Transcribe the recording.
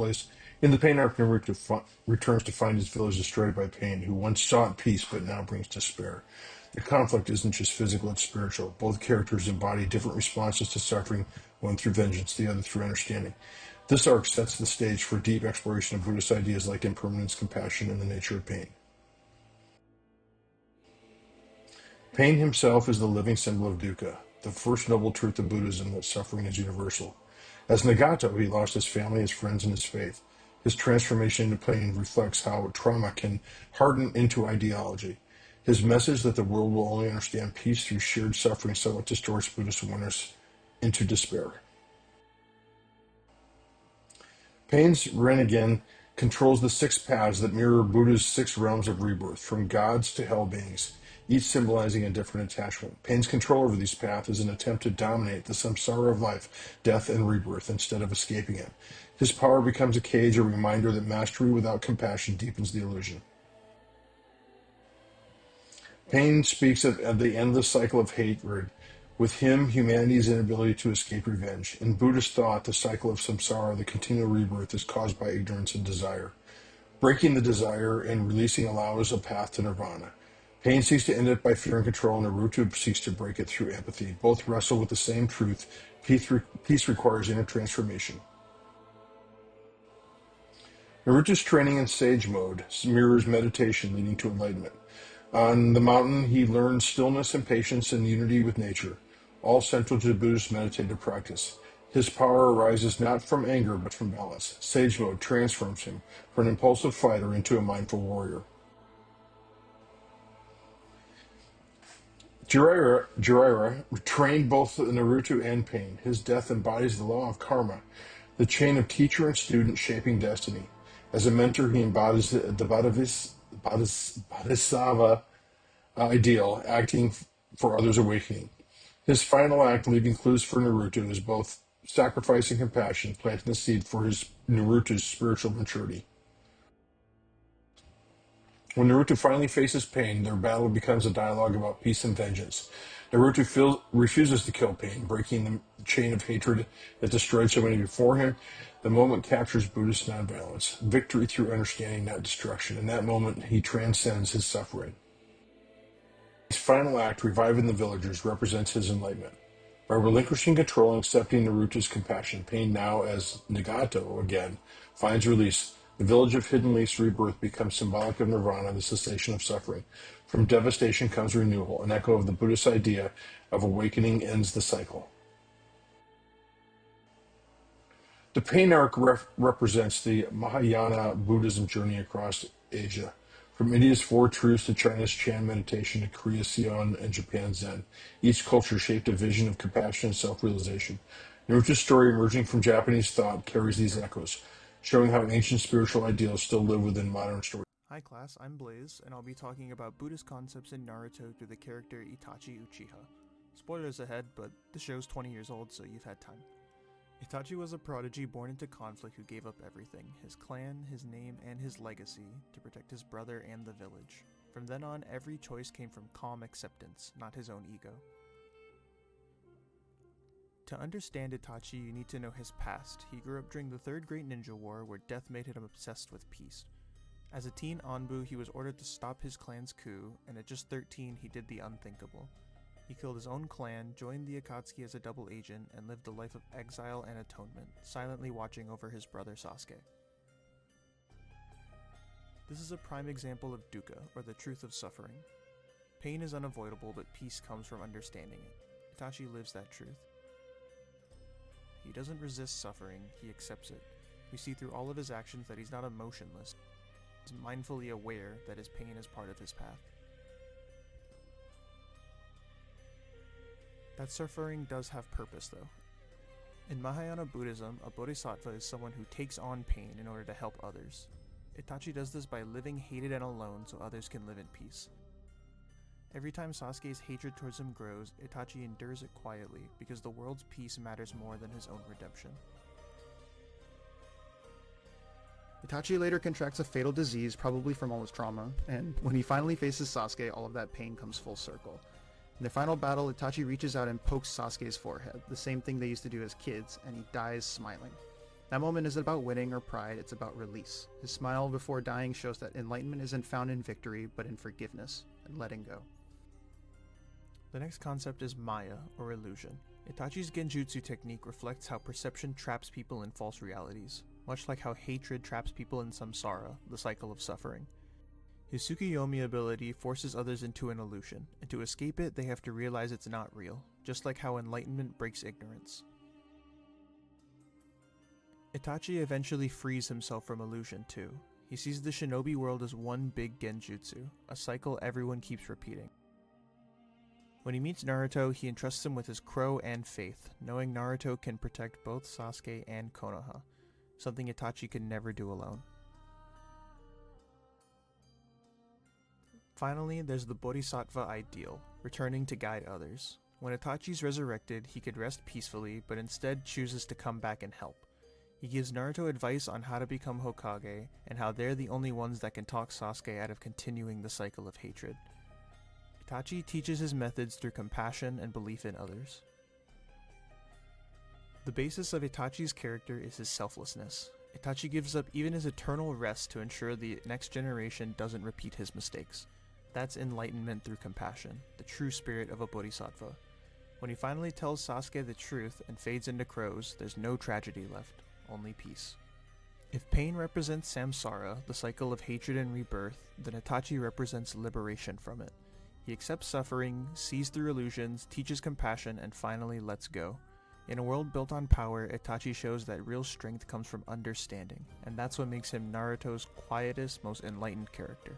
place. In the Pain arc, Naruto returns to find his village destroyed by Pain, who once sought peace but now brings despair. The conflict isn't just physical, it's spiritual. Both characters embody different responses to suffering, one through vengeance, the other through understanding. This arc sets the stage for deep exploration of Buddhist ideas like impermanence, compassion, and the nature of pain. Pain himself is the living symbol of dukkha, the first noble truth of Buddhism that suffering is universal. As Nagato, he lost his family, his friends, and his faith. His transformation into pain reflects how trauma can harden into ideology. His message that the world will only understand peace through shared suffering somewhat distorts Buddhist awareness into despair. Pain's Rinnegan controls the six paths that mirror Buddha's six realms of rebirth, from gods to hell beings, each symbolizing a different attachment. Pain's control over these paths is an attempt to dominate the samsara of life, death, and rebirth instead of escaping it. His power becomes a cage, a reminder that mastery without compassion deepens the illusion. Pain speaks of the endless cycle of hatred. With him, humanity's inability to escape revenge. In Buddhist thought, the cycle of samsara, the continual rebirth, is caused by ignorance and desire. Breaking the desire and releasing allows a path to nirvana. Pain seeks to end it by fear and control, and Naruto seeks to break it through empathy. Both wrestle with the same truth. Peace requires inner transformation. Naruto's training in sage mode mirrors meditation leading to enlightenment. On the mountain, he learns stillness and patience and unity with nature, all central to Buddhist meditative practice. His power arises not from anger, but from balance. Sage mode transforms him from an impulsive fighter into a mindful warrior. Jiraiya trained both Naruto and Pain. His death embodies the law of karma, the chain of teacher and student shaping destiny. As a mentor, he embodies the Bodhisattva ideal, acting for others' awakening. His final act, leaving clues for Naruto, is both sacrifice and compassion, planting the seed for his Naruto's spiritual maturity. When Naruto finally faces Pain, their battle becomes a dialogue about peace and vengeance. Naruto refuses to kill Pain, breaking the chain of hatred that destroyed so many before him. The moment captures Buddhist nonviolence, victory through understanding, not destruction. In that moment, he transcends his suffering. His final act, reviving the villagers, represents his enlightenment. By relinquishing control and accepting Naruto's compassion, Pain, now as Nagato again, finds release. The village of Hidden Leaf's rebirth becomes symbolic of nirvana, the cessation of suffering. From devastation comes renewal, an echo of the Buddhist idea of awakening ends the cycle. The Pain arc represents the Mahayana Buddhism journey across Asia. From India's Four Truths to China's Chan meditation to Korea's Seon and Japan's Zen, each culture shaped a vision of compassion and self-realization. Naruto's story, emerging from Japanese thought, carries these echoes, showing how ancient spiritual ideals still live within modern stories. Hi class, I'm Blaze, and I'll be talking about Buddhist concepts in Naruto through the character Itachi Uchiha. Spoilers ahead, but the show's 20 years old, so you've had time. Itachi was a prodigy born into conflict who gave up everything, his clan, his name, and his legacy, to protect his brother and the village. From then on, every choice came from calm acceptance, not his own ego. To understand Itachi, you need to know his past. He grew up during the Third Great Ninja War, where death made him obsessed with peace. As a teen Anbu, he was ordered to stop his clan's coup, and at just 13, he did the unthinkable. He killed his own clan, joined the Akatsuki as a double agent, and lived a life of exile and atonement, silently watching over his brother Sasuke. This is a prime example of dukkha, or the truth of suffering. Pain is unavoidable, but peace comes from understanding it. Itachi lives that truth. He doesn't resist suffering, he accepts it. We see through all of his actions that he's not emotionless. He's mindfully aware that his pain is part of his path. That suffering does have purpose, though. In Mahayana Buddhism, a bodhisattva is someone who takes on pain in order to help others. Itachi does this by living hated and alone so others can live in peace. Every time Sasuke's hatred towards him grows, Itachi endures it quietly because the world's peace matters more than his own redemption. Itachi later contracts a fatal disease, probably from all his trauma, and when he finally faces Sasuke, all of that pain comes full circle. In their final battle, Itachi reaches out and pokes Sasuke's forehead, the same thing they used to do as kids, and he dies smiling. That moment isn't about winning or pride, it's about release. His smile before dying shows that enlightenment isn't found in victory, but in forgiveness and letting go. The next concept is Maya, or illusion. Itachi's genjutsu technique reflects how perception traps people in false realities, much like how hatred traps people in samsara, the cycle of suffering. His Tsukuyomi ability forces others into an illusion, and to escape it they have to realize it's not real, just like how enlightenment breaks ignorance. Itachi eventually frees himself from illusion too. He sees the shinobi world as one big genjutsu, a cycle everyone keeps repeating. When he meets Naruto, he entrusts him with his crow and faith, knowing Naruto can protect both Sasuke and Konoha, something Itachi could never do alone. Finally, there's the Bodhisattva ideal, returning to guide others. When Itachi's resurrected, he could rest peacefully, but instead chooses to come back and help. He gives Naruto advice on how to become Hokage, and how they're the only ones that can talk Sasuke out of continuing the cycle of hatred. Itachi teaches his methods through compassion and belief in others. The basis of Itachi's character is his selflessness. Itachi gives up even his eternal rest to ensure the next generation doesn't repeat his mistakes. That's enlightenment through compassion, the true spirit of a bodhisattva. When he finally tells Sasuke the truth and fades into crows, there's no tragedy left, only peace. If pain represents samsara, the cycle of hatred and rebirth, then Itachi represents liberation from it. He accepts suffering, sees through illusions, teaches compassion, and finally lets go. In a world built on power, Itachi shows that real strength comes from understanding, and that's what makes him Naruto's quietest, most enlightened character.